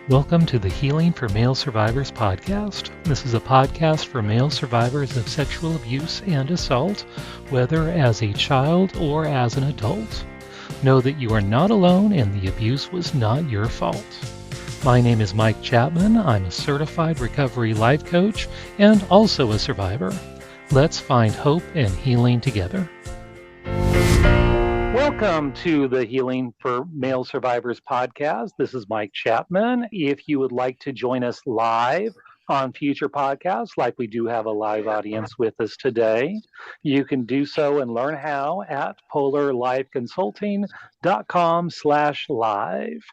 Welcome to the Healing for Male Survivors podcast. This is a podcast for male survivors of sexual abuse and assault, whether as a child or as an adult. Know that you are not alone and the abuse was not your fault. My name is Mike Chapman. I'm a certified recovery life coach and also a survivor. Let's find hope and healing together. Welcome to the Healing for Male Survivors podcast. This is Mike Chapman. If you would like to join us live on future podcasts, like we do have a live audience with us today, you can do so and learn how at polarlifeconsulting.com/live.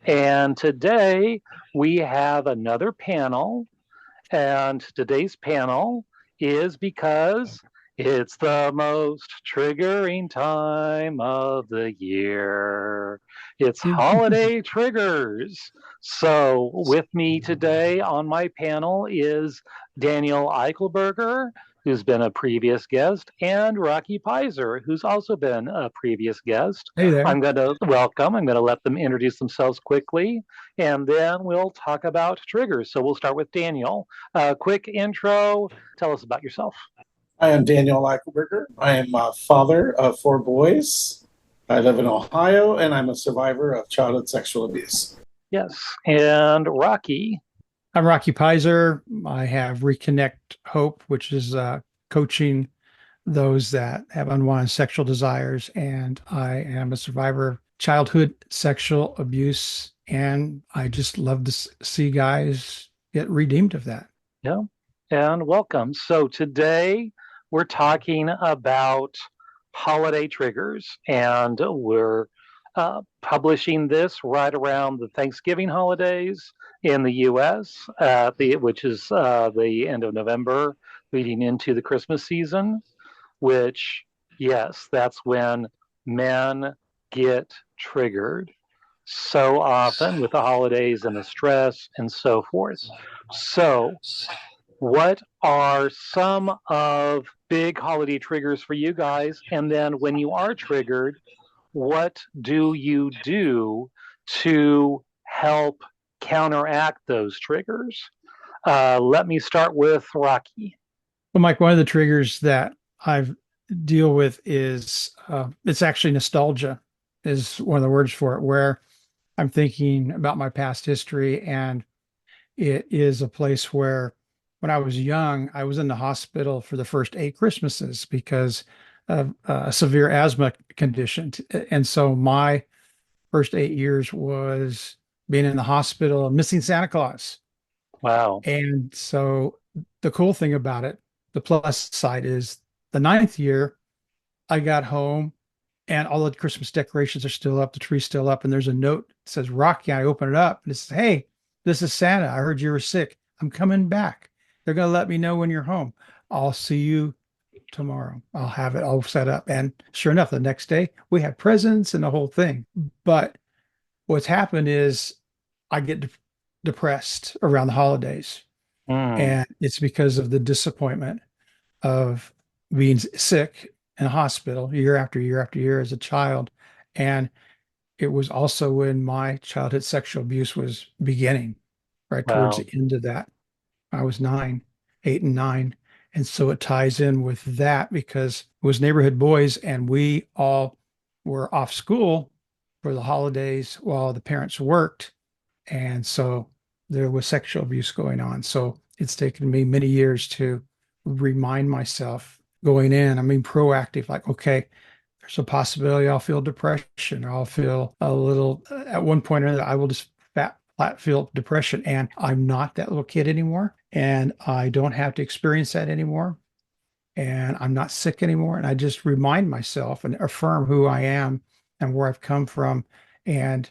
And today we have another panel, and today's panel is because it's the most triggering time of the year. It's holiday triggers. So with me today on my panel is Daniel Eichelberger, who's been a previous guest, and Rocky Pisor, who's also been a previous guest. Hey there. I'm going to let them introduce themselves quickly, and then we'll talk about triggers. So we'll start with Daniel. Quick intro. Tell us about yourself. I am Daniel Eichelberger. I am a father of 4 boys. I live in Ohio, and I'm a survivor of childhood sexual abuse. Yes. And Rocky. I'm Rocky Pisor. I have Reconnect Hope, which is coaching those that have unwanted sexual desires. And I am a survivor of childhood sexual abuse. And I just love to see guys get redeemed of that. Yeah. And welcome. So today we're talking about holiday triggers, and we're publishing this right around the Thanksgiving holidays in the U.S., which is the end of November, leading into the Christmas season, which, yes, that's when men get triggered so often with the holidays and the stress and so forth. So what are some of big holiday triggers for you guys? And then when you are triggered, what do you do to help counteract those triggers? Let me start with Rocky. Well, Mike, one of the triggers that I deal with is it's actually nostalgia is one of the words for it, where I'm thinking about my past history. And it is a place where when I was young, I was in the hospital for the first 8 Christmases because of a severe asthma condition. And so my first 8 years was being in the hospital and missing Santa Claus. Wow. And so the cool thing about it, the plus side is the 9th year, I got home and all the Christmas decorations are still up, the tree's still up, and there's a note that says, Rocky. I open it up and it says, hey, this is Santa. I heard you were sick. I'm coming back. They're going to let me know when you're home. I'll see you tomorrow. I'll have it all set up. And sure enough, the next day we had presents and the whole thing. But what's happened is I get depressed around the holidays. And it's because of the disappointment of being sick in a hospital year after year after year as a child. And it was also when my childhood sexual abuse was beginning, right towards the end of that. I was 8 and 9. And so it ties in with that because it was neighborhood boys and we all were off school for the holidays while the parents worked. And so there was sexual abuse going on. So it's taken me many years to remind myself going in, proactive, like, okay, there's a possibility I'll feel depression, or I'll feel a little, at one point or another, I will just flat feel depression. And I'm not that little kid anymore. And I don't have to experience that anymore. And I'm not sick anymore. And I just remind myself and affirm who I am and where I've come from. And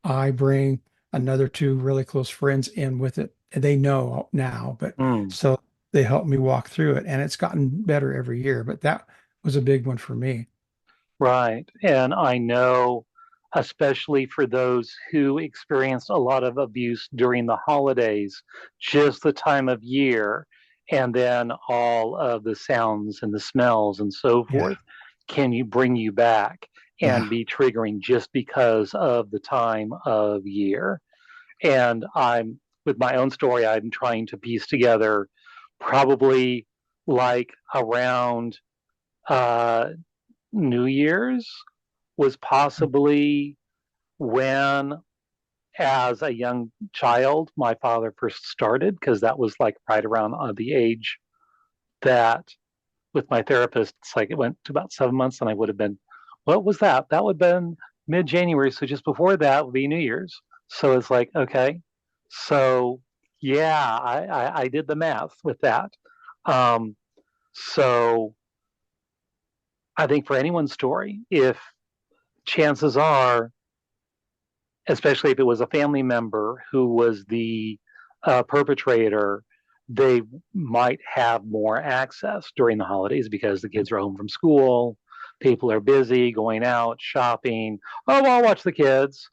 I bring another 2 really close friends in with it. They know now, but so they help me walk through it. And it's gotten better every year. But that was a big one for me. Right. And I know, especially for those who experienced a lot of abuse during the holidays, just the time of year, and then all of the sounds and the smells and so forth, can you bring you back and be triggering just because of the time of year. And I'm with my own story, I'm trying to piece together probably like around uh, New Year's was possibly when, as a young child, my father first started, because that was like right around the age that with my therapist, it's like it went to about 7 months, and I would have been, what was that? That would have been mid-January. So just before that would be New Year's. So it's like, okay. So yeah, I did the math with that. Um, so I think for anyone's story, if chances are, especially if it was a family member who was the perpetrator, they might have more access during the holidays because the kids are home from school, people are busy going out shopping. Oh, well, I'll watch the kids,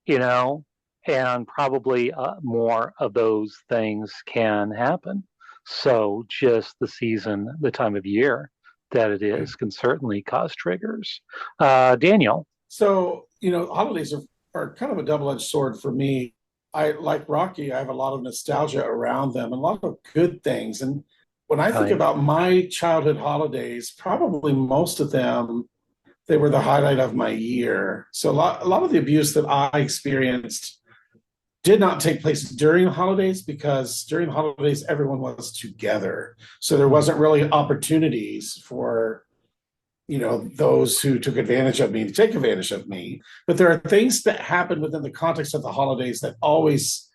you know, and probably more of those things can happen. So just the season, the time of year that it is, can certainly cause triggers. Daniel. So, holidays are kind of a double-edged sword for me. I like Rocky, I have a lot of nostalgia around them and a lot of good things. And when I think Right. about my childhood holidays, probably most of them, they were the highlight of my year. So a lot of the abuse that I experienced did not take place during the holidays because during the holidays everyone was together. So there wasn't really opportunities for those who took advantage of me to take advantage of me. But there are things that happen within the context of the holidays that always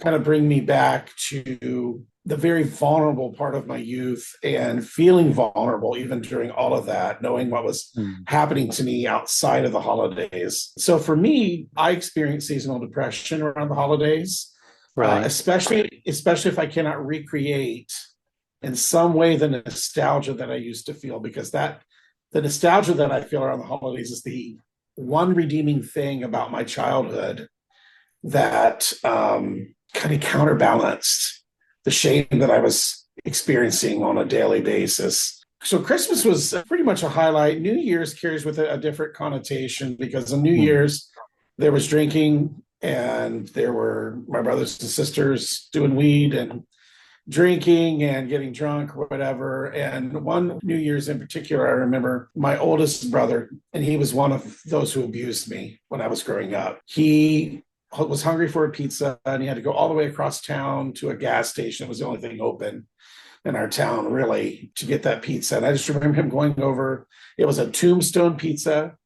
kind of bring me back to the very vulnerable part of my youth and feeling vulnerable even during all of that, knowing what was Mm. happening to me outside of the holidays. So for me, I experience seasonal depression around the holidays, Right. especially if I cannot recreate in some way the nostalgia that I used to feel, because the nostalgia that I feel around the holidays is the one redeeming thing about my childhood that kind of counterbalanced the shame that I was experiencing on a daily basis. So Christmas was pretty much a highlight. New Year's carries with it a different connotation because on New Mm. Year's there was drinking and there were my brothers and sisters doing weed and drinking and getting drunk or whatever. And one New Year's in particular, I remember my oldest brother, and he was one of those who abused me when I was growing up. He was hungry for a pizza and he had to go all the way across town to a gas station. It was the only thing open in our town, really, to get that pizza. And I just remember him going over, it was a Tombstone pizza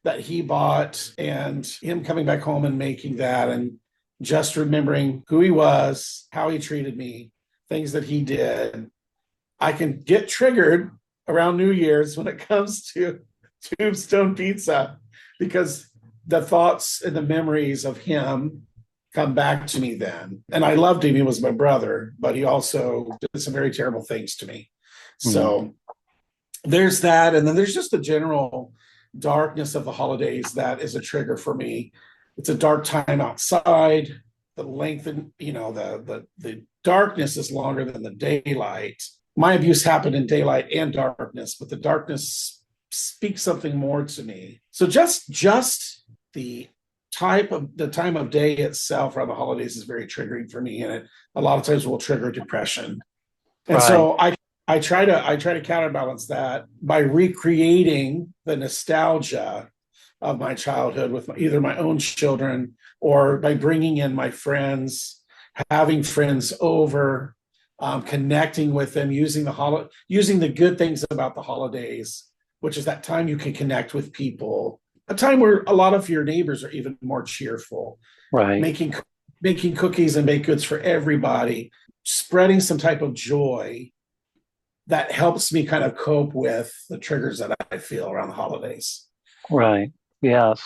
that he bought, and him coming back home and making that, and just remembering who he was, how he treated me, things that he did. I can get triggered around New Year's when it comes to Tombstone Pizza because the thoughts and the memories of him come back to me then. And I loved him. He was my brother, but he also did some very terrible things to me. Mm. So there's that. And then there's just the general darkness of the holidays that is a trigger for me. It's a dark time outside. The length and the darkness is longer than the daylight. My abuse happened in daylight and darkness, but the darkness speaks something more to me. So just the time of day itself around the holidays is very triggering for me, and it a lot of times will trigger depression. And Right. so I try to counterbalance that by recreating the nostalgia of my childhood with either my own children or by bringing in my friends, having friends over, connecting with them, using the good things about the holidays, which is that time you can connect with people, a time where a lot of your neighbors are even more cheerful, Right. making cookies and baked goods for everybody, spreading some type of joy that helps me kind of cope with the triggers that I feel around the holidays. Right. Yes.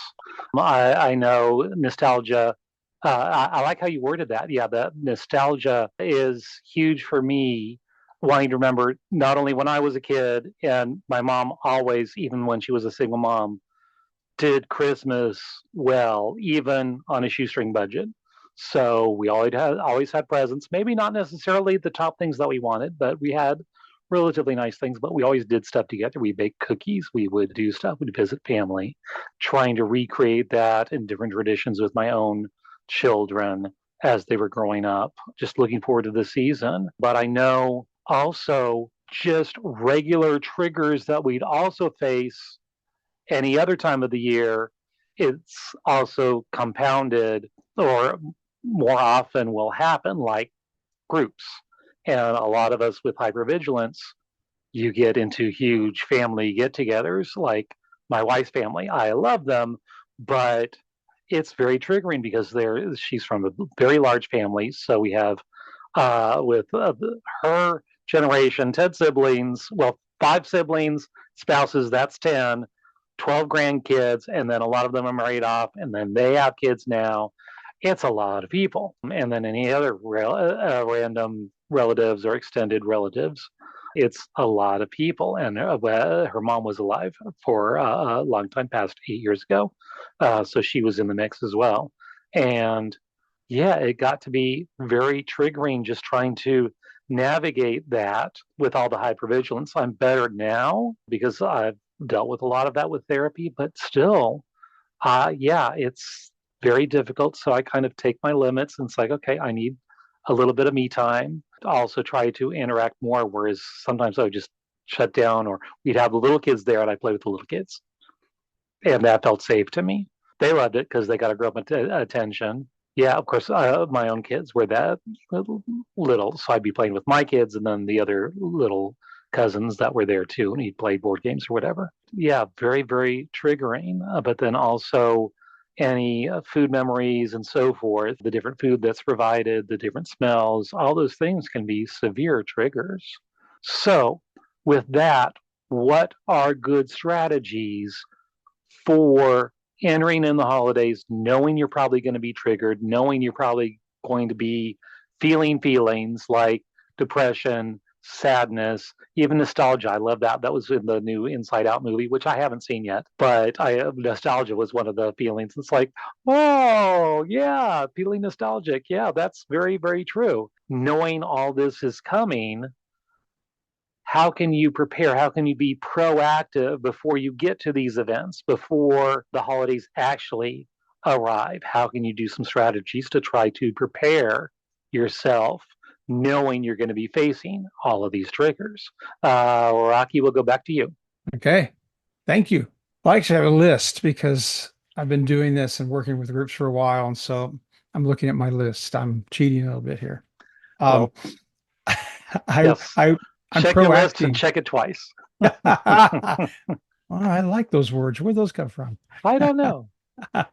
I know nostalgia. I like how you worded that. Yeah, the nostalgia is huge for me. Wanting to remember not only when I was a kid, and my mom always, even when she was a single mom, did Christmas well, even on a shoestring budget. So we always had presents. Maybe not necessarily the top things that we wanted, but we had relatively nice things. But we always did stuff together. We baked cookies. We would do stuff. We'd visit family, trying to recreate that in different traditions with my own children as they were growing up, just looking forward to the season. But I know also just regular triggers that we'd also face any other time of the year, it's also compounded or more often will happen like groups. And a lot of us with hypervigilance, you get into huge family get togethers like my wife's family. I love them, but it's very triggering because she's from a very large family. So we have with her generation, 10 siblings, well, 5 siblings, spouses, that's 10, 12 grandkids, and then a lot of them are married off, and then they have kids now. It's a lot of people. And then any other random relatives or extended relatives. It's a lot of people. And her mom was alive for a long time, past 8 years ago. So she was in the mix as well. And yeah, it got to be very triggering just trying to navigate that with all the hypervigilance. I'm better now because I've dealt with a lot of that with therapy, but still, yeah, it's very difficult. So I kind of take my limits and it's like, okay, I need a little bit of me time. I also try to interact more, whereas sometimes I would just shut down or we'd have the little kids there and I play with the little kids. And that felt safe to me. They loved it because they got to grow up attention. Yeah, of course, my own kids were that little, so I'd be playing with my kids and then the other little cousins that were there too, and he'd play board games or whatever. Yeah, very, very triggering. But then also any food memories and so forth, the different food that's provided, the different smells, all those things can be severe triggers. So, with that, what are good strategies for entering in the holidays, knowing you're probably going to be triggered, knowing you're probably going to be feeling feelings like depression, sadness, even nostalgia? I love that. That was in the new Inside Out movie, which I haven't seen yet, but nostalgia was one of the feelings. It's like, oh, yeah, feeling nostalgic. Yeah, that's very, very true. Knowing all this is coming, how can you prepare? How can you be proactive before you get to these events, before the holidays actually arrive? How can you do some strategies to try to prepare yourself, knowing you're going to be facing all of these triggers? Rocky, we'll go back to you. Okay. Thank you. I actually have a list because I've been doing this and working with groups for a while. And so I'm looking at my list. I'm cheating a little bit here. Um, Well, I, yes. I'm Check your list and proactive. check it twice. Well, I like those words. Where'd those come from? I don't know. I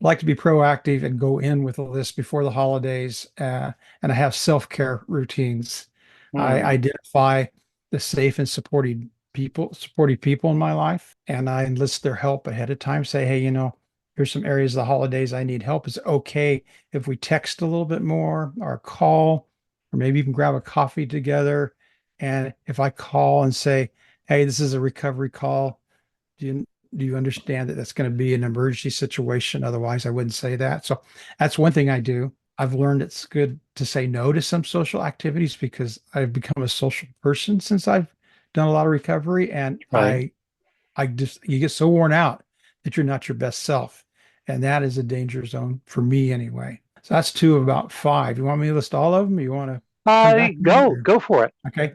like to be proactive and go in with a list before the holidays, and I have self-care routines. I Hmm. identify the safe and supportive people in my life, and I enlist their help ahead of time. Say, hey, here's some areas of the holidays I need help. Is it okay if we text a little bit more, or call, or maybe even grab a coffee together? And if I call and say, hey, this is a recovery call, do you do you understand that that's going to be an emergency situation? Otherwise, I wouldn't say that. So that's one thing I do. I've learned it's good to say no to some social activities because I've become a social person since I've done a lot of recovery, and Right. I just you get so worn out that you're not your best self, and that is a danger zone for me anyway. So that's two of about five. You want me to list all of them? Or you want to come back to me? Go for it. Okay.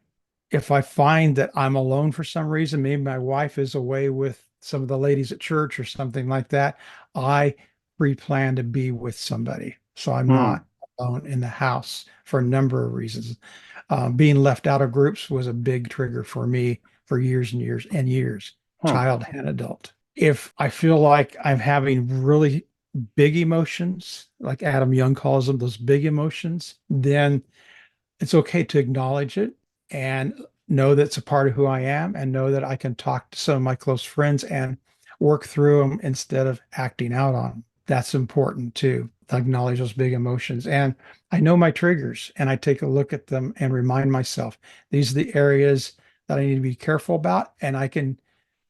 If I find that I'm alone for some reason, maybe my wife is away with some of the ladies at church or something like that, I pre-plan to be with somebody. So I'm Hmm. not alone in the house for a number of reasons. Being left out of groups was a big trigger for me for years and years and years, Hmm. child and adult. If I feel like I'm having really big emotions, like Adam Young calls them, those big emotions, then it's okay to acknowledge it and know that it's a part of who I am, and know that I can talk to some of my close friends and work through them instead of acting out on them. That's important too, to acknowledge those big emotions. And I know my triggers and I take a look at them and remind myself these are the areas that I need to be careful about. And I can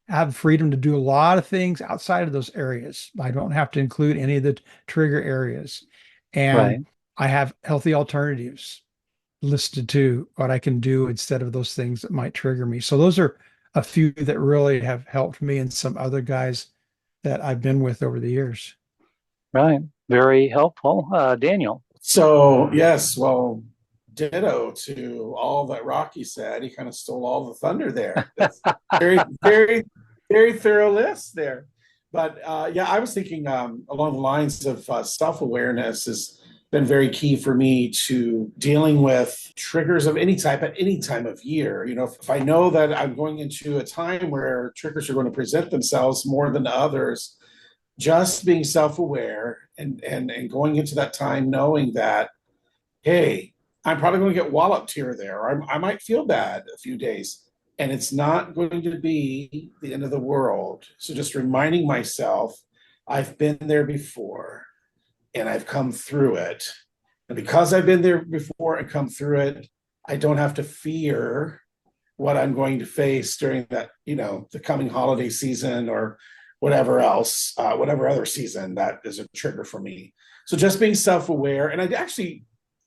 have freedom to do a lot of things outside of those areas. I don't have to include any of the trigger areas. And Right. I have healthy alternatives listed to what I can do instead of those things that might trigger me. So those are a few that really have helped me and some other guys that I've been with over the years. Right. Very helpful. Daniel. So, yes, well, ditto to all that Rocky said. He kind of stole all the thunder there. That's very, very, very thorough list there. But yeah, I was thinking along the lines of self awareness has been very key for me to dealing with triggers of any type at any time of year. You know, if I know that I'm going into a time where triggers are going to present themselves more than others, just being self-aware and going into that time knowing that, hey, I'm probably going to get walloped here or there, or I might feel bad a few days, and it's not going to be the end of the world. So just reminding myself, I've been there before and I've come through it. And because I've been there before and come through it, I don't have to fear what I'm going to face during that, the coming holiday season or whatever else, whatever other season that is a trigger for me. So just being self-aware, and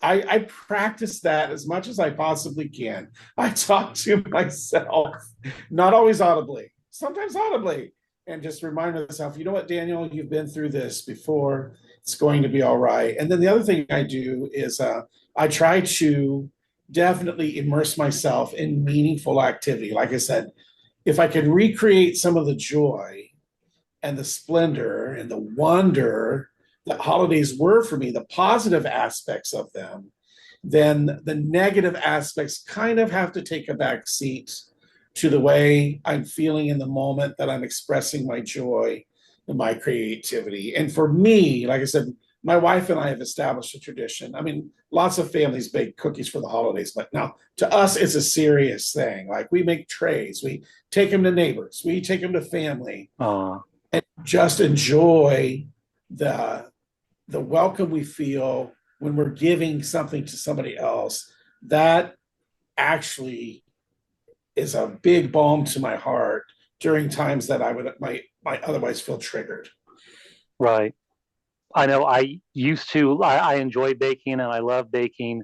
I practice that as much as I possibly can. I talk to myself, not always audibly, sometimes audibly, and just remind myself, you know what, Daniel, you've been through this before. It's going to be all right. And then the other thing I do is I try to definitely immerse myself in meaningful activity. Like I said, if I could recreate some of the joy and the splendor and the wonder that holidays were for me, the positive aspects of them, then the negative aspects kind of have to take a back seat to the way I'm feeling in the moment that I'm expressing my joy and my creativity. And for me, like I said, my wife and I have established a tradition. I mean, lots of families bake cookies for the holidays, but now to us, it's a serious thing. Like we make trays, we take them to neighbors, we take them to family, Uh, and just enjoy the the welcome we feel when we're giving something to somebody else. That actually is a big balm to my heart during times that I might otherwise feel triggered. right. I know I enjoy baking and I love baking,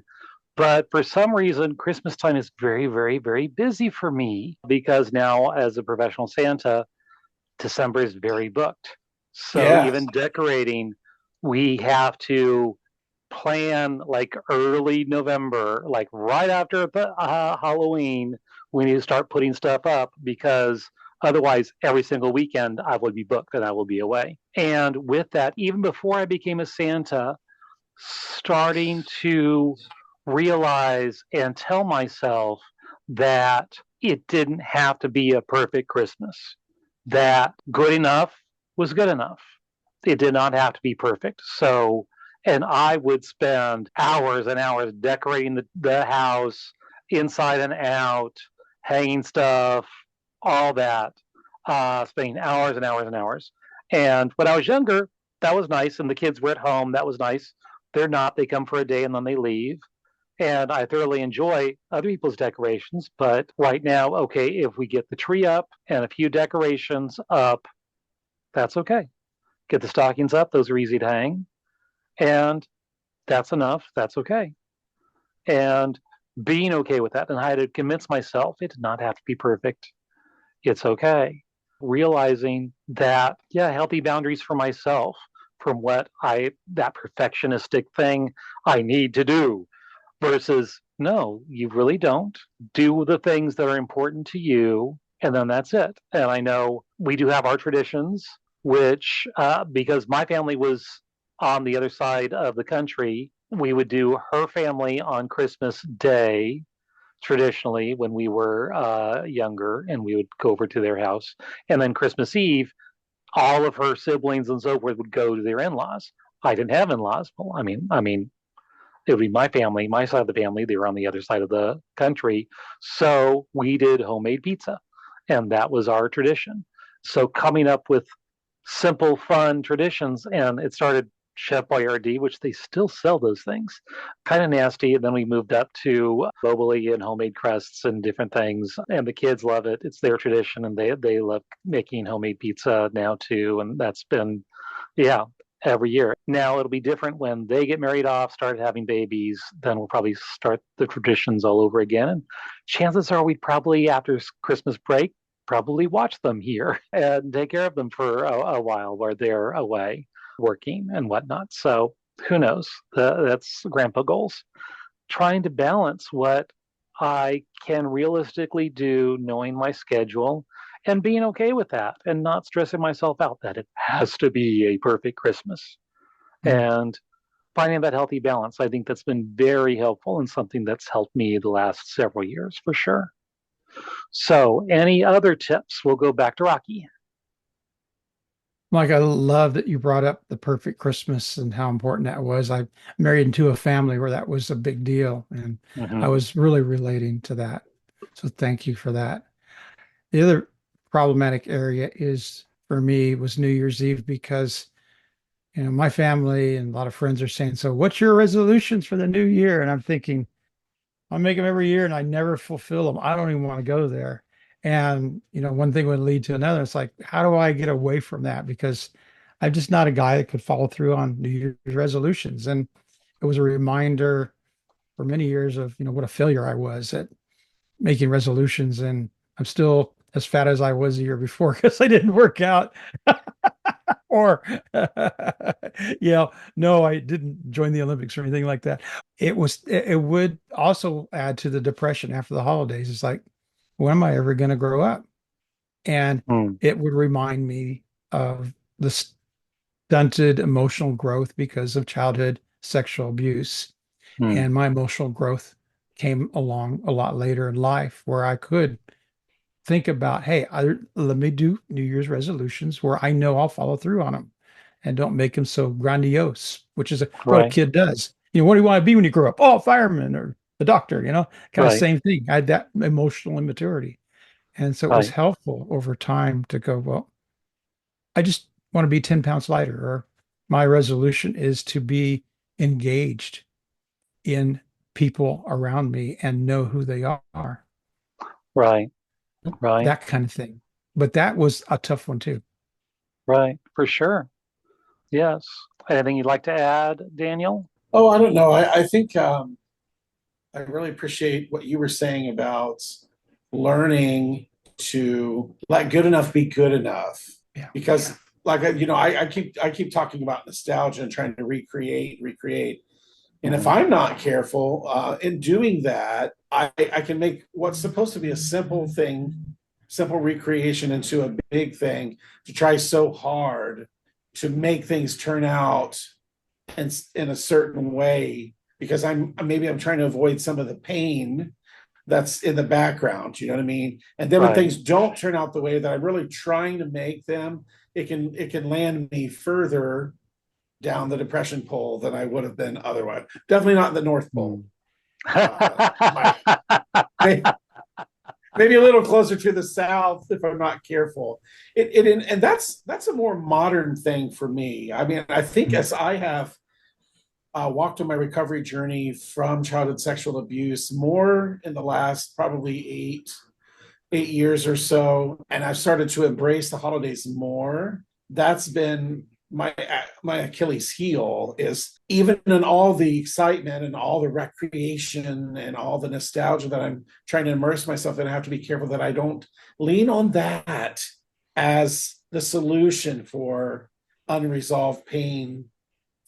but for some reason, Christmas time is very, very, very busy for me because now, as a professional Santa, December is very booked. So Yeah, even decorating, we have to plan like early November, like right after Halloween. We need to start putting stuff up because otherwise, every single weekend I will be booked and I will be away. And with that, even before I became a Santa, starting to realize and tell myself that it didn't have to be a perfect Christmas, that good enough was good enough. It did not have to be perfect. So, and I would spend hours and hours decorating the house inside and out, hanging stuff, all that, spending hours and hours and hours. And when I was younger, that was nice. And the kids were at home. That was nice. They're not. They come for a day and then they leave. And I thoroughly enjoy other people's decorations. But right now, okay, if we get the tree up and a few decorations up, that's okay. Get the stockings up. Those are easy to hang. And that's enough. That's okay. And being okay with that. And I had to convince myself it did not have to be perfect. It's okay. Realizing that, yeah, healthy boundaries for myself from that perfectionistic thing I need to do versus no, you really don't. Do the things that are important to you, and then that's it. And I know we do have our traditions, which, because my family was on the other side of the country, we would do her family on Christmas Day traditionally when we were younger, and we would go over to their house. And then Christmas Eve, all of her siblings and so forth would go to their in-laws. I didn't have in-laws. Well, I mean, it would be my family, my side of the family. They were on the other side of the country. So we did homemade pizza, and that was our tradition. So coming up with simple, fun traditions, and it started Chef Boyardee, which they still sell those things. Kind of nasty. And then we moved up to boboli and homemade crusts and different things. And the kids love it. It's their tradition, and they love making homemade pizza now too. And that's been, yeah, every year. Now it'll be different when they get married off, start having babies. Then we'll probably start the traditions all over again. And chances are we'd probably after Christmas break probably watch them here and take care of them for a while while they're away working and whatnot. So who knows? That's grandpa goals. Trying to balance what I can realistically do, knowing my schedule, and being okay with that and not stressing myself out that it has to be a perfect Christmas. Mm. And finding that healthy balance, I think that's been very helpful and something that's helped me the last several years for sure. So, any other tips? We'll go back to Rocky. Mike, I love that you brought up the perfect Christmas and how important that was. I married into a family where that was a big deal, and I Mm-hmm. was really relating to that. So thank you for that. The other problematic area is for me was New Year's Eve because my family and a lot of friends are saying, "So what's your resolutions for the new year?" And I'm thinking, I make them every year and I never fulfill them. I don't even want to go there. And, one thing would lead to another. It's like, how do I get away from that? Because I'm just not a guy that could follow through on New Year's resolutions. And it was a reminder for many years of, what a failure I was at making resolutions. And I'm still as fat as I was the year before because I didn't work out. Or, no, I didn't join the Olympics or anything like that. It would also add to the depression after the holidays. It's like, when am I ever going to grow up? And Mm, it would remind me of the stunted emotional growth because of childhood sexual abuse. mm, And my emotional growth came along a lot later in life where I could think about, hey, let me do New Year's resolutions where I know I'll follow through on them and don't make them so grandiose, which is what a right, kid does. What do you want to be when you grow up? Oh, fireman or the doctor, kind of right, same thing. I had that emotional immaturity. And so it was right, helpful over time to go, well, I just want to be 10 pounds lighter, or my resolution is to be engaged in people around me and know who they are, right, right, that kind of thing. But that was a tough one too. right, for sure. Yes. Anything you'd like to add, Daniel? Oh, I don't know. I think I really appreciate what you were saying about learning to let good enough be good enough. Yeah. Because, like, I keep talking about nostalgia and trying to recreate. And if Hmm. I'm not careful in doing that, I can make what's supposed to be a simple thing, simple recreation into a big thing to try so hard to make things turn out in a certain way because I'm trying to avoid some of the pain that's in the background. You know what I mean? And then when Right, things don't turn out the way that I'm really trying to make them, it can land me further down the depression pole than I would have been otherwise. Definitely not the North Pole. mm. My maybe a little closer to the south if I'm not careful. And that's a more modern thing for me. I mean, I think as I have walked on my recovery journey from childhood sexual abuse more in the last probably 8 years or so, and I've started to embrace the holidays more. That's been my Achilles heel is even in all the excitement and all the recreation and all the nostalgia that I'm trying to immerse myself in. I have to be careful that I don't lean on that as the solution for unresolved pain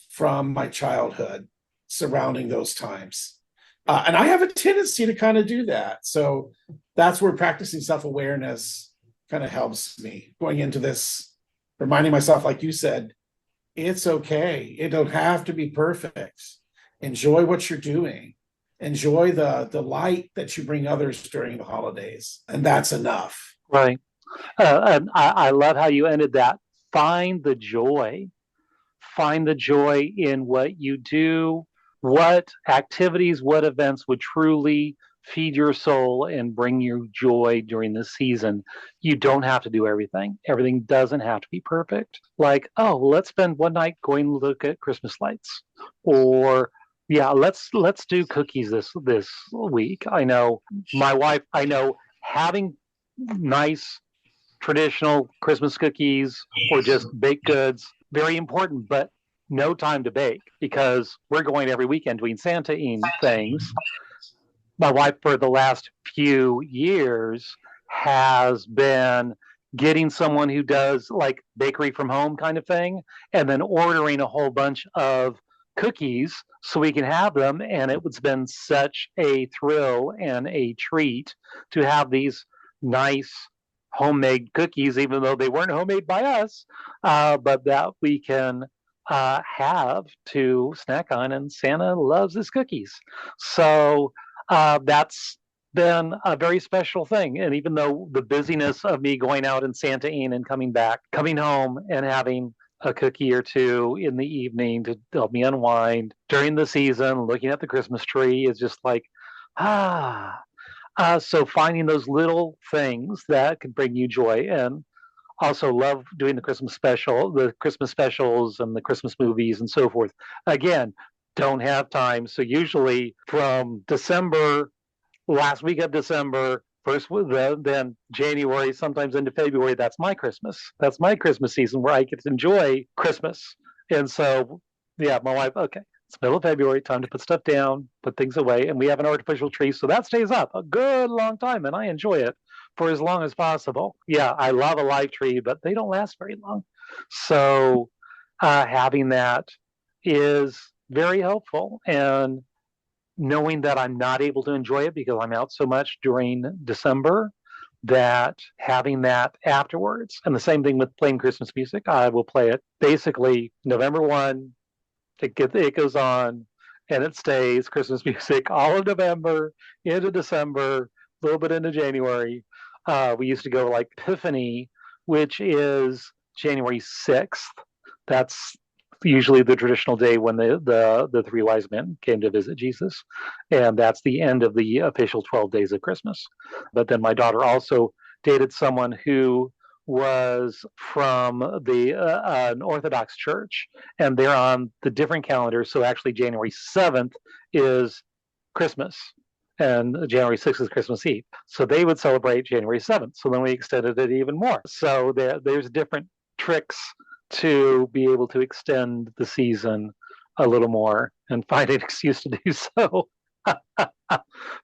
from my childhood surrounding those times. And I have a tendency to kind of do that. So that's where practicing self awareness kind of helps me going into this, reminding myself, like you said, it's okay. It don't have to be perfect. Enjoy what you're doing. Enjoy the light that you bring others during the holidays. And that's enough. Right. And I love how you ended that. Find the joy. Find the joy in what you do, what activities, what events would truly feed your soul and bring you joy during this season. You don't have to do everything. Everything doesn't have to be perfect. Like, oh, let's spend one night going to look at Christmas lights. Or yeah, let's do cookies this week. I know my wife, I know having nice traditional Christmas cookies or just baked goods, very important, but no time to bake because we're going every weekend doing Santa-ing things. My wife, for the last few years, has been getting someone who does like bakery from home kind of thing, and then ordering a whole bunch of cookies so we can have them. And it's been such a thrill and a treat to have these nice homemade cookies, even though they weren't homemade by us, but that we can have to snack on. And Santa loves his cookies. So that's been a very special thing. And even though the busyness of me going out and Santaing and coming back, coming home and having a cookie or two in the evening to help me unwind during the season, looking at the Christmas tree is just like, ah. So finding those little things that can bring you joy, and also love doing the Christmas specials and the Christmas movies and so forth. Again, don't have time. So usually from December, last week of December, then January, sometimes into February, that's my Christmas. That's my Christmas season where I get to enjoy Christmas. And so, yeah, my wife, okay, it's middle of February, time to put stuff down, put things away. And we have an artificial tree. So that stays up a good long time. And I enjoy it for as long as possible. Yeah, I love a live tree, but they don't last very long. So having that is very helpful. And knowing that I'm not able to enjoy it because I'm out so much during December, that having that afterwards, and the same thing with playing Christmas music, I will play it basically November 1, it goes on and it stays Christmas music all of November into December, a little bit into January. We used to go like Epiphany, which is January 6th. That's usually the traditional day when the three wise men came to visit Jesus. And that's the end of the official 12 days of Christmas. But then my daughter also dated someone who was from an Orthodox church, and they're on the different calendars. So actually, January 7th is Christmas, and January 6th is Christmas Eve. So they would celebrate January 7th. So then we extended it even more. So there's different tricks to be able to extend the season a little more and find an excuse to do so.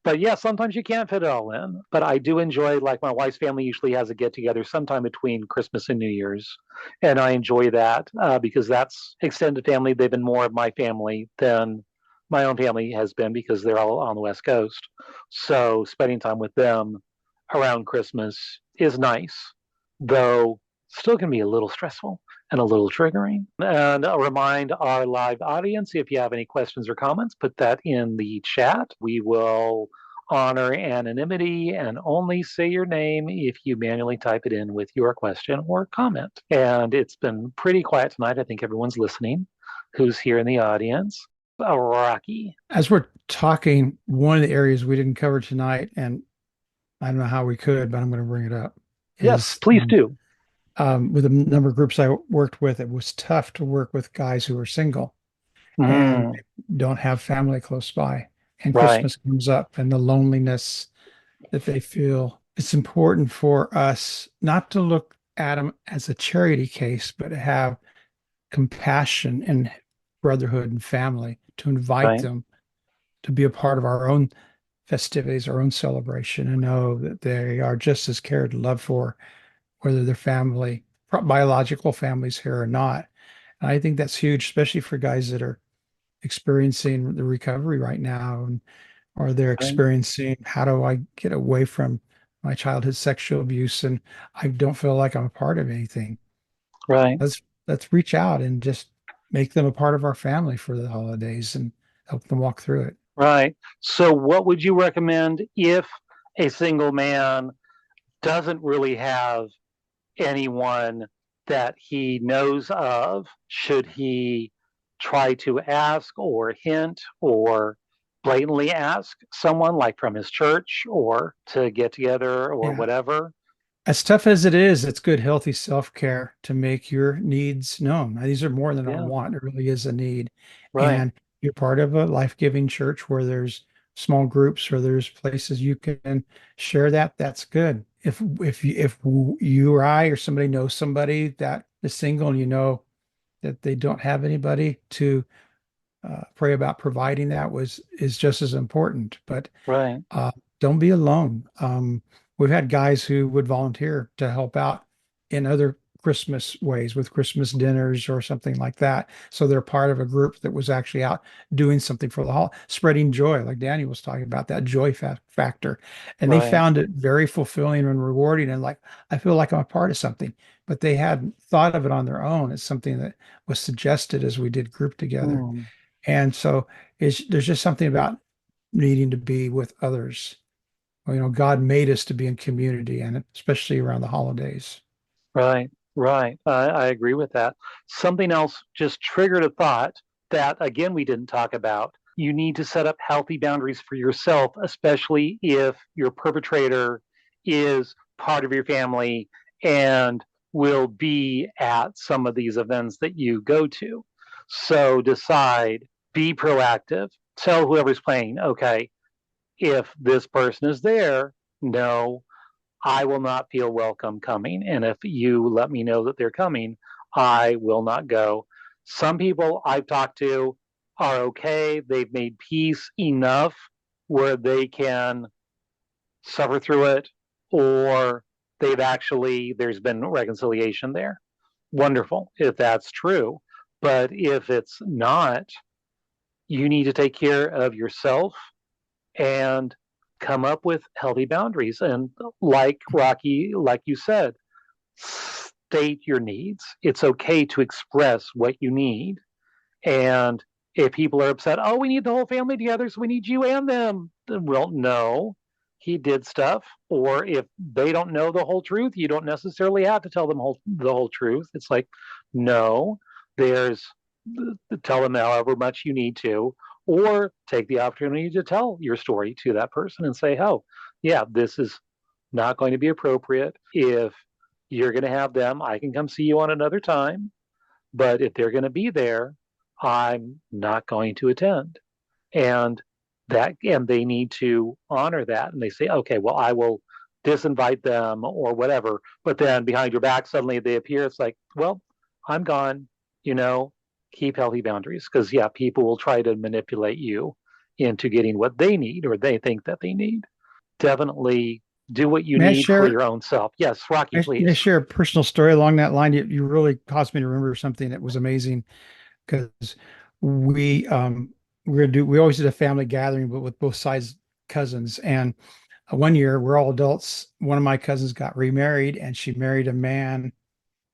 But yeah, sometimes you can't fit it all in. But I do enjoy, like my wife's family usually has a get together sometime between Christmas and New Year's. And I enjoy that because that's extended family. They've been more of my family than my own family has been because they're all on the West Coast. So spending time with them around Christmas is nice, though still can be a little stressful and a little triggering. And I'll remind our live audience, if you have any questions or comments, put that in the chat. We will honor anonymity and only say your name if you manually type it in with your question or comment. And it's been pretty quiet tonight. I think everyone's listening who's here in the audience. Rocky. As we're talking, one of the areas we didn't cover tonight, and I don't know how we could, but I'm going to bring it up. Yes, please do. With a number of groups I worked with, it was tough to work with guys who are single and don't have family close by. And Christmas comes up and the loneliness that they feel. It's important for us not to look at them as a charity case, but to have compassion and brotherhood and family, to invite them to be a part of our own festivities, our own celebration, and know that they are just as cared and loved for, whether they're family, biological families here or not. And I think that's huge, especially for guys that are experiencing the recovery right now, or they're experiencing, how do I get away from my childhood sexual abuse and I don't feel like I'm a part of anything. Right. Let's reach out and just make them a part of our family for the holidays and help them walk through it. Right. So what would you recommend if a single man doesn't really have anyone that he knows of? Should he try to ask or hint or blatantly ask someone like from his church or to get together or whatever? As tough as it is, it's good, healthy self-care to make your needs known. Now, these are more than a want. It really is a need. Right. And you're part of a life-giving church where there's small groups or there's places you can share that. That's good. If you or I or somebody knows somebody that is single and you know that they don't have anybody to pray about providing, that is just as important. But don't be alone. we've had guys who would volunteer to help out in other Christmas ways with Christmas dinners or something like that. So they're part of a group that was actually out doing something for the hall, spreading joy, like Daniel was talking about, that joy factor. And they Right. found it very fulfilling and rewarding. And like, I feel like I'm a part of something, but they hadn't thought of it on their own. It's something that was suggested as we did group together. Hmm. And so there's just something about needing to be with others. Well, God made us to be in community, and especially around the holidays. Right. Right. I agree with that. Something else just triggered a thought that, again, we didn't talk about. You need to set up healthy boundaries for yourself, especially if your perpetrator is part of your family and will be at some of these events that you go to. So decide, be proactive, tell whoever's playing, okay, if this person is there, no, I will not feel welcome coming. And if you let me know that they're coming, I will not go. Some people I've talked to are okay. They've made peace enough where they can suffer through it, or there's been reconciliation there. Wonderful if that's true. But if it's not, you need to take care of yourself and come up with healthy boundaries. And like Rocky, like you said, state your needs. It's okay to express what you need. And if people are upset, oh, we need the whole family together, so we need you and them. Well, no, he did stuff. Or if they don't know the whole truth, you don't necessarily have to tell them the whole truth. It's like, no, there's tell them however much you need to, or take the opportunity to tell your story to that person and say, oh, yeah, this is not going to be appropriate. If you're going to have them, I can come see you on another time. But if they're going to be there, I'm not going to attend. And and they need to honor that. And they say, okay, well, I will disinvite them or whatever. But then behind your back, suddenly they appear. It's like, well, I'm gone. You know, keep healthy boundaries because, yeah, people will try to manipulate you into getting what they need or they think that they need. Definitely do what you May I need for share? your own self. Yes, Rocky, May I please. share a personal story along that line? You really caused me to remember something that was amazing because we we always did a family gathering, but with both sides cousins. And one year, we're all adults. One of my cousins got remarried, and she married a man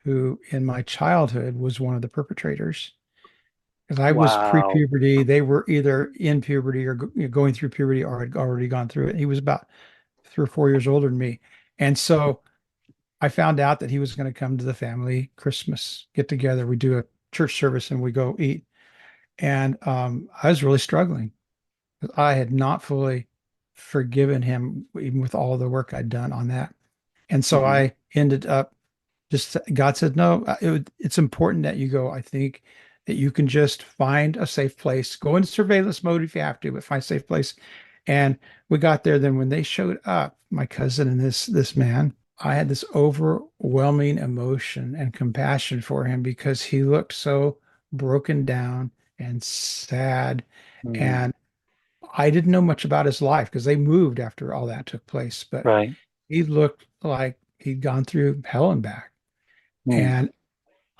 who, in my childhood, was one of the perpetrators. Because I was Wow. pre-puberty, they were either in puberty or going through puberty or had already gone through it. He was about 3 or 4 years older than me, and so I found out that he was going to come to the family Christmas get together. We do a church service and we go eat. And I was really struggling. I had not fully forgiven him, even with all the work I'd done on that. And so Mm-hmm. I ended up just, God said, no, it's important that you go. I think that you can just find a safe place, go into surveillance mode if you have to, but find a safe place. And we got there. Then when they showed up, my cousin and this man, I had this overwhelming emotion and compassion for him because he looked so broken down and sad. Mm-hmm. And I didn't know much about his life because they moved after all that took place, but Right. he looked like he'd gone through hell and back. Mm. And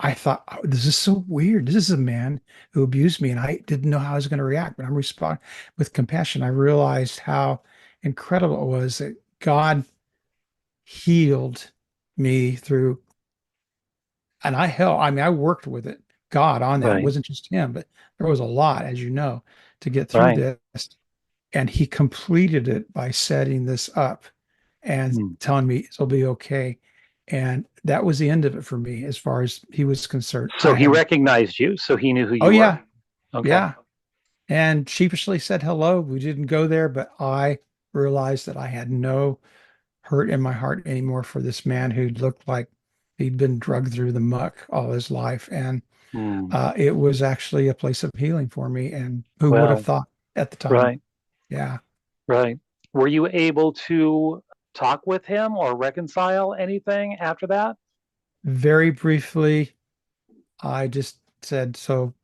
I thought, oh, this is so weird. This is a man who abused me, and I didn't know how I was going to react. But I'm responding with compassion. I realized how incredible it was that God healed me through, and I mean, I worked with it, God on that. It Right. wasn't just him, but there was a lot, as you know, to get through Right. this. And he completed it by setting this up and Mm. telling me it'll be okay. And that was the end of it for me as far as he was concerned. So I he had, recognized you, so he knew who oh, you were. yeah, Okay. yeah. And sheepishly said hello. We didn't go there, but I realized that I had no hurt in my heart anymore for this man who looked like he'd been drugged through the muck all his life. And Mm. it was actually a place of healing for me. And who would have Well, thought at the time? right. Yeah. Right. Were you able to talk with him or reconcile anything after that? Very briefly, I just said, so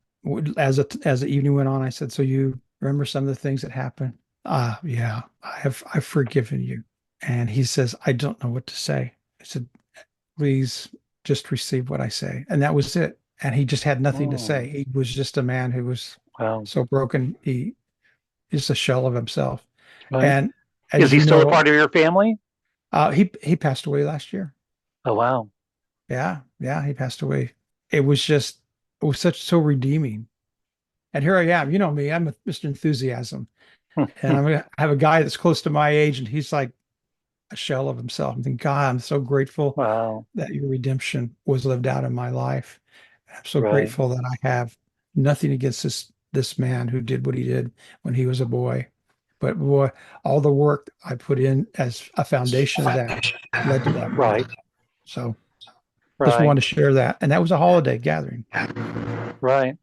as the evening went on, I said, so you remember some of the things that happened? Ah, yeah, I've forgiven you. And he says, I don't know what to say. I said, please just receive what I say. And that was it. And he just had nothing to Mm, say. He was just a man who was wow. so broken. He is a shell of himself. Right. And Is as he you still a know, part of your family? he passed away last year. Oh, wow. Yeah, yeah, he passed away. It was just it was so redeeming. And here I am. You know me, I'm a Mr. Enthusiasm. And I have a guy that's close to my age, and he's like a shell of himself. I'm thinking, God, I'm so grateful Wow. that your redemption was lived out in my life. I'm so Right. grateful that I have nothing against this man who did what he did when he was a boy. But boy, all the work I put in as a foundation of that led to that Right. moment. So just Right. wanted to share that. And that was a holiday gathering. Right.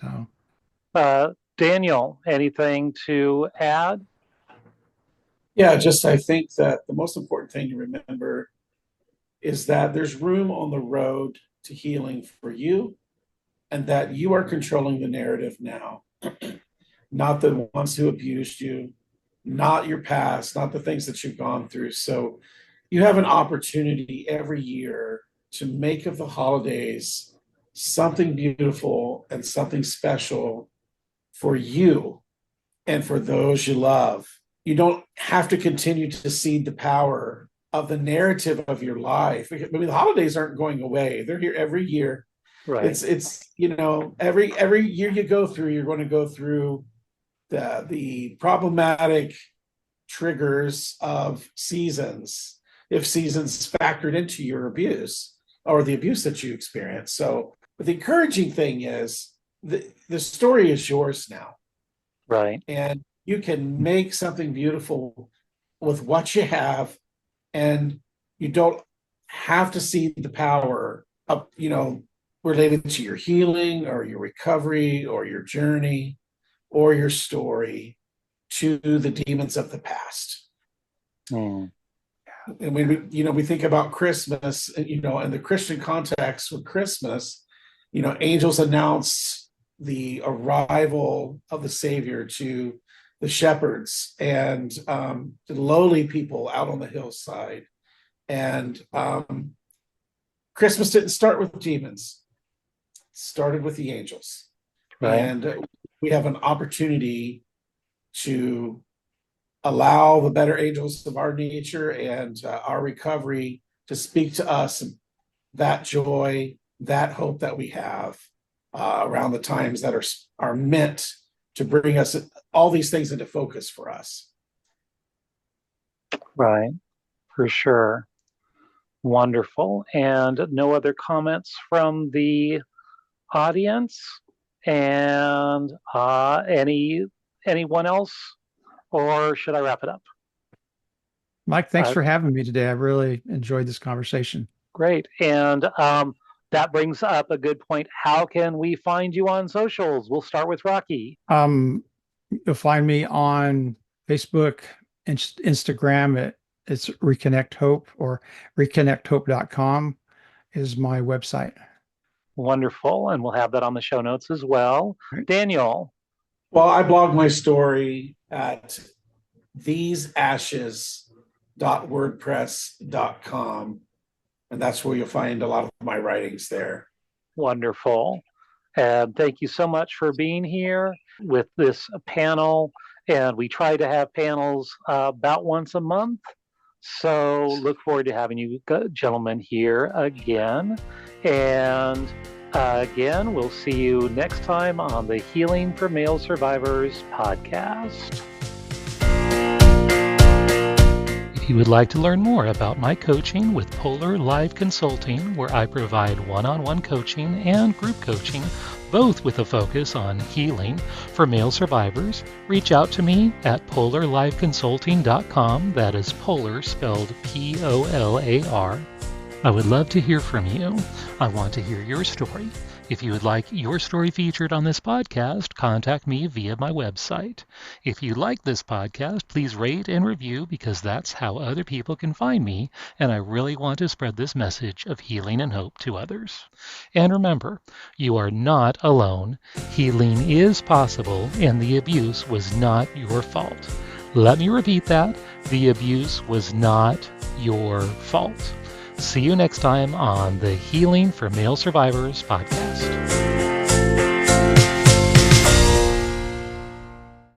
So Daniel, anything to add? Yeah, just I think that the most important thing to remember is that there's room on the road to healing for you, and that you are controlling the narrative now, not the ones who abused you, not your past, not the things that you've gone through. So you have an opportunity every year to make of the holidays something beautiful and something special for you and for those you love. You don't have to continue to cede the power of the narrative of your life. I mean, the holidays aren't going away. They're here every year. Right. It's every year you go through, you're going to go through the problematic triggers of seasons, if seasons factored into your abuse or the abuse that you experience. So, but the encouraging thing is the story is yours now, Right. and you can make something beautiful with what you have, and you don't have to see the power of, related to your healing or your recovery or your journey or your story to the demons of the past. Mm, And when we think about Christmas, in the Christian context with Christmas, angels announce the arrival of the Savior to the shepherds and the lowly people out on the hillside. And Christmas didn't start with demons; it started with the angels. right. And we have an opportunity to allow the better angels of our nature and our recovery to speak to us that joy, that hope that we have around the times that are meant to bring us all these things into focus for us. Right. For sure. Wonderful. And no other comments from the audience? And anyone else? Or should I wrap it up? Mike, thanks Uh, for having me today. I really enjoyed this conversation. Great. And that brings up a good point. How can we find you on socials? We'll start with Rocky. You'll find me on Facebook, Instagram. It's Reconnect Hope, or reconnecthope.com is my website. Wonderful. And we'll have that on the show notes as well. Right. Daniel. Well, I blog my story at theseashes.wordpress.com, and that's where you'll find a lot of my writings there. Wonderful. And thank you so much for being here with this panel. And we try to have panels about once a month. So look forward to having you gentlemen here again. And again, we'll see you next time on the Healing for Male Survivors podcast. If you would like to learn more about my coaching with Polar Live Consulting, where I provide one-on-one coaching and group coaching, both with a focus on healing for male survivors, reach out to me at polarliveconsulting.com. That is Polar spelled Polar. I would love to hear from you. I want to hear your story. If you would like your story featured on this podcast, contact me via my website. If you like this podcast, please rate and review, because that's how other people can find me, and I really want to spread this message of healing and hope to others. And remember, you are not alone. Healing is possible, and the abuse was not your fault. Let me repeat that. The abuse was not your fault. See you next time on the Healing for Male Survivors podcast.